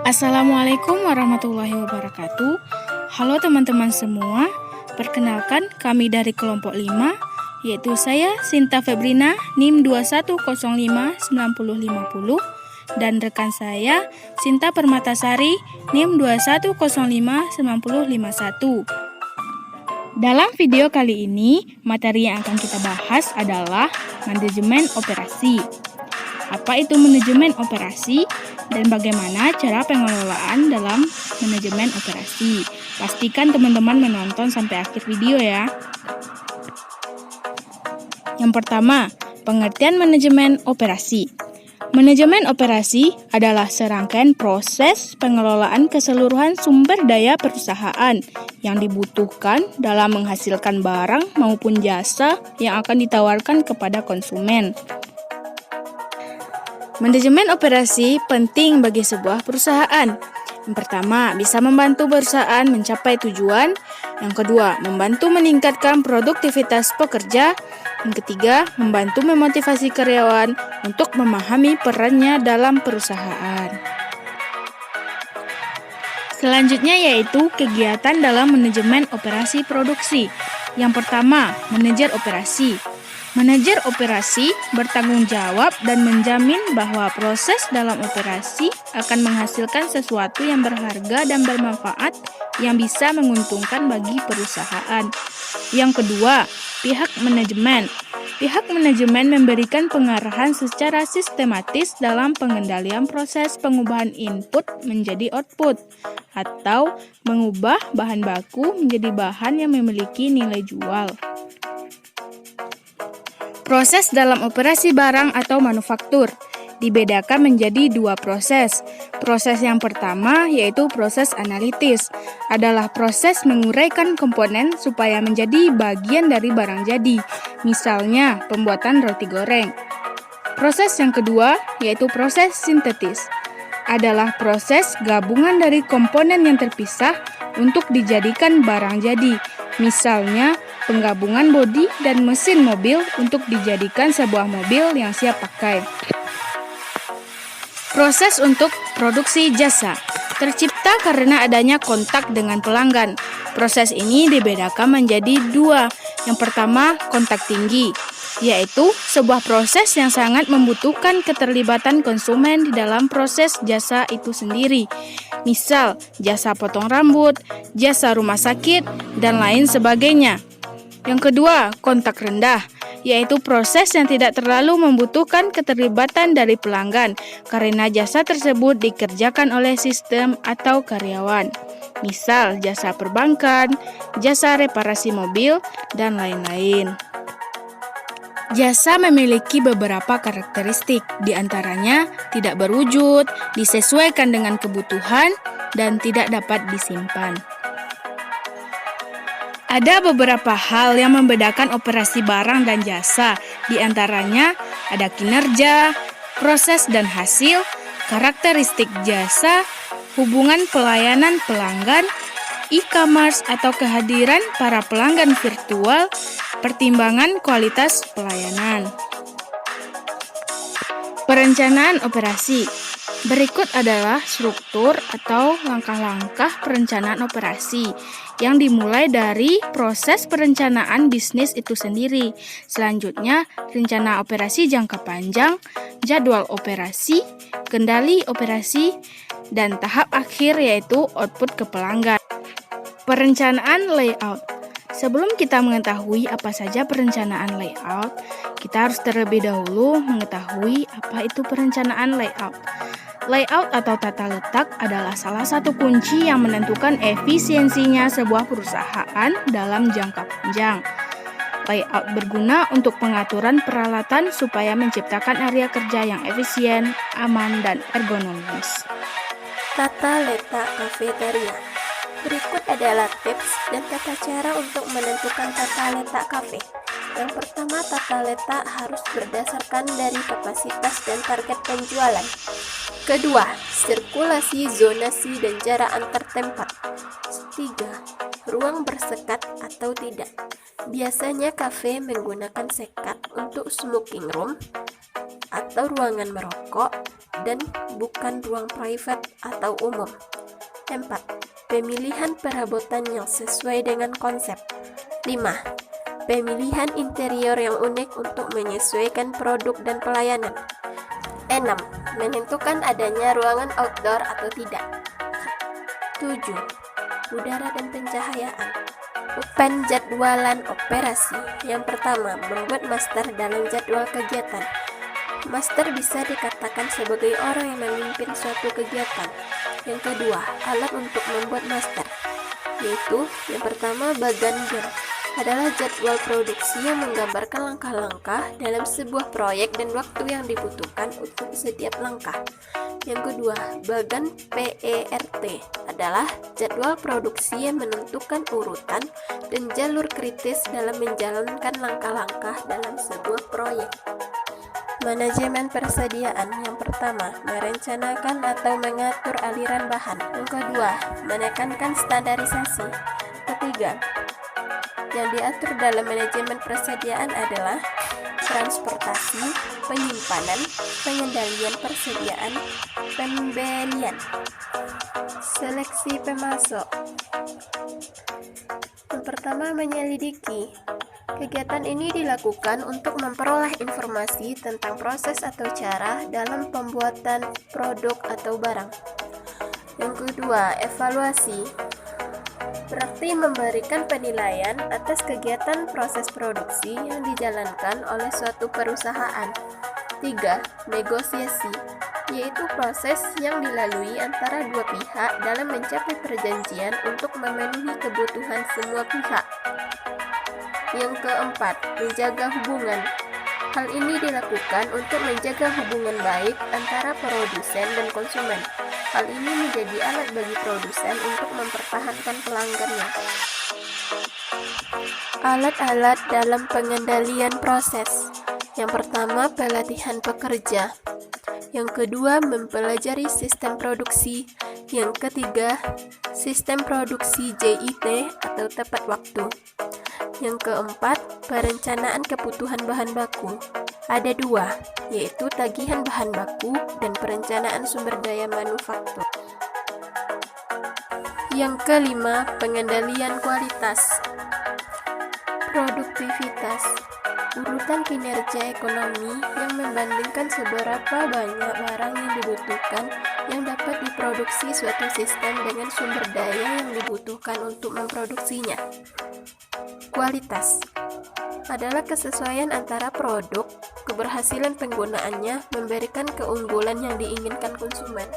Assalamualaikum warahmatullahi wabarakatuh. Halo teman-teman semua. Perkenalkan, kami dari kelompok 5, yaitu saya Sinta Febrina, NIM 21059050, dan rekan saya Sinta Permatasari, NIM 21059051. Dalam video kali ini, materi yang akan kita bahas adalah manajemen operasi. Apa itu manajemen operasi dan bagaimana cara pengelolaan dalam manajemen operasi? Pastikan teman-teman menonton sampai akhir video ya. Yang pertama, pengertian manajemen operasi. Manajemen operasi adalah serangkaian proses pengelolaan keseluruhan sumber daya perusahaan yang dibutuhkan dalam menghasilkan barang maupun jasa yang akan ditawarkan kepada konsumen. Manajemen operasi penting bagi sebuah perusahaan. Yang pertama, bisa membantu perusahaan mencapai tujuan. Yang kedua, membantu meningkatkan produktivitas pekerja. Yang ketiga, membantu memotivasi karyawan untuk memahami perannya dalam perusahaan. Selanjutnya yaitu kegiatan dalam manajemen operasi produksi. Yang pertama, manajer operasi. Manajer operasi bertanggung jawab dan menjamin bahwa proses dalam operasi akan menghasilkan sesuatu yang berharga dan bermanfaat yang bisa menguntungkan bagi perusahaan. Yang kedua, pihak manajemen. Pihak manajemen memberikan pengarahan secara sistematis dalam pengendalian proses pengubahan input menjadi output atau mengubah bahan baku menjadi bahan yang memiliki nilai jual. Proses dalam operasi barang atau manufaktur dibedakan menjadi dua proses. Proses yang pertama yaitu proses analitis, adalah proses menguraikan komponen supaya menjadi bagian dari barang jadi, misalnya pembuatan roti goreng. Proses yang kedua yaitu proses sintetis, adalah proses gabungan dari komponen yang terpisah untuk dijadikan barang jadi, misalnya penggabungan bodi dan mesin mobil untuk dijadikan sebuah mobil yang siap pakai. Proses untuk produksi jasa tercipta karena adanya kontak dengan pelanggan. Proses ini dibedakan menjadi dua. Yang pertama, kontak tinggi, yaitu sebuah proses yang sangat membutuhkan keterlibatan konsumen di dalam proses jasa itu sendiri. Misal, jasa potong rambut, jasa rumah sakit, dan lain sebagainya. Yang kedua, kontak rendah, yaitu proses yang tidak terlalu membutuhkan keterlibatan dari pelanggan karena jasa tersebut dikerjakan oleh sistem atau karyawan. Misal, jasa perbankan, jasa reparasi mobil, dan lain-lain. Jasa memiliki beberapa karakteristik, di antaranya tidak berwujud, disesuaikan dengan kebutuhan, dan tidak dapat disimpan. Ada beberapa hal yang membedakan operasi barang dan jasa, di antaranya ada kinerja, proses dan hasil, karakteristik jasa, hubungan pelayanan pelanggan, e-commerce atau kehadiran para pelanggan virtual, pertimbangan kualitas pelayanan. Perencanaan operasi. Berikut adalah struktur atau langkah-langkah perencanaan operasi yang dimulai dari proses perencanaan bisnis itu sendiri. Selanjutnya, rencana operasi jangka panjang, jadwal operasi, kendali operasi, dan tahap akhir yaitu output ke pelanggan. Perencanaan layout. Sebelum kita mengetahui apa saja perencanaan layout, kita harus terlebih dahulu mengetahui apa itu perencanaan layout. Layout atau tata letak adalah salah satu kunci yang menentukan efisiensinya sebuah perusahaan dalam jangka panjang. Layout berguna untuk pengaturan peralatan supaya menciptakan area kerja yang efisien, aman, dan ergonomis. Tata letak kafeteria. Berikut adalah tips dan tata cara untuk menentukan tata letak kafe. Yang pertama, tata letak harus berdasarkan dari kapasitas dan target penjualan. Kedua, sirkulasi, zonasi, dan jarak antar tempat. Ketiga, ruang bersekat atau tidak. Biasanya kafe menggunakan sekat untuk smoking room atau ruangan merokok dan bukan ruang private atau umum. 4. Pemilihan perabotan yang sesuai dengan konsep. 5. Pemilihan interior yang unik untuk menyesuaikan produk dan pelayanan. 6. Menentukan adanya ruangan outdoor atau tidak. 7. Udara dan pencahayaan. Penjadwalan operasi. Yang pertama, membuat master dalam jadwal kegiatan. Master bisa dikatakan sebagai orang yang memimpin suatu kegiatan. Yang kedua, alat untuk membuat master, yaitu yang pertama, Gantt adalah jadwal produksi yang menggambarkan langkah-langkah dalam sebuah proyek dan waktu yang dibutuhkan untuk setiap langkah. Yang kedua, PERT adalah jadwal produksi yang menentukan urutan dan jalur kritis dalam menjalankan langkah-langkah dalam sebuah proyek. Manajemen persediaan. Yang pertama, merencanakan atau mengatur aliran bahan. Yang kedua, menekankan standarisasi. Ketiga, yang diatur dalam manajemen persediaan adalah transportasi, penyimpanan, pengendalian persediaan, pembelian, seleksi pemasok. Yang pertama, menyelidiki. Kegiatan ini dilakukan untuk memperoleh informasi tentang proses atau cara dalam pembuatan produk atau barang. Yang kedua, evaluasi. Berarti memberikan penilaian atas kegiatan proses produksi yang dijalankan oleh suatu perusahaan. 3. Negosiasi, yaitu proses yang dilalui antara dua pihak dalam mencapai perjanjian untuk memenuhi kebutuhan semua pihak. Yang keempat, menjaga hubungan. Hal ini dilakukan untuk menjaga hubungan baik antara produsen dan konsumen. Hal ini menjadi alat bagi produsen untuk mempertahankan pelanggannya. Alat-alat dalam pengendalian proses. Yang pertama, pelatihan pekerja. Yang kedua, mempelajari sistem produksi. Yang ketiga, sistem produksi JIT atau tepat waktu. Yang keempat, perencanaan kebutuhan bahan baku. Ada dua, yaitu tagihan bahan baku dan perencanaan sumber daya manufaktur. Yang kelima, pengendalian kualitas. Produktivitas, urutan kinerja ekonomi yang membandingkan seberapa banyak barang yang dibutuhkan yang dapat diproduksi suatu sistem dengan sumber daya yang dibutuhkan untuk memproduksinya. Kualitas adalah kesesuaian antara produk, keberhasilan penggunaannya, memberikan keunggulan yang diinginkan konsumen.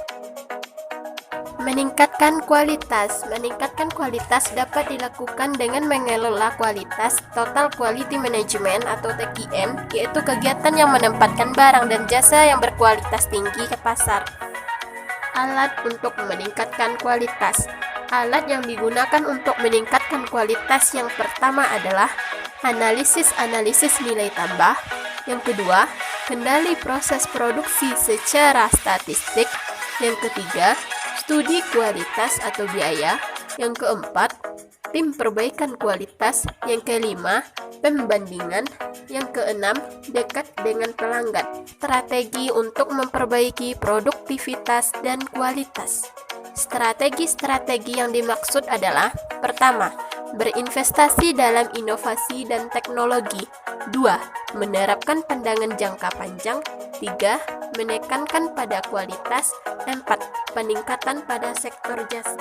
Meningkatkan kualitas. Meningkatkan kualitas dapat dilakukan dengan mengelola kualitas, Total Quality Management atau TQM, yaitu kegiatan yang menempatkan barang dan jasa yang berkualitas tinggi ke pasar. Alat untuk meningkatkan kualitas. Alat yang digunakan untuk meningkatkan kualitas yang pertama adalah analisis nilai tambah. Yang kedua, kendali proses produksi secara statistik. Yang ketiga, studi kualitas atau biaya. Yang keempat, tim perbaikan kualitas. Yang kelima, pembandingan. Yang keenam, dekat dengan pelanggan. Strategi untuk memperbaiki produktivitas dan kualitas. Strategi-strategi yang dimaksud adalah: pertama, berinvestasi dalam inovasi dan teknologi. 2. Menerapkan pandangan jangka panjang. 3. Menekankan pada kualitas. 4. Peningkatan pada sektor jasa.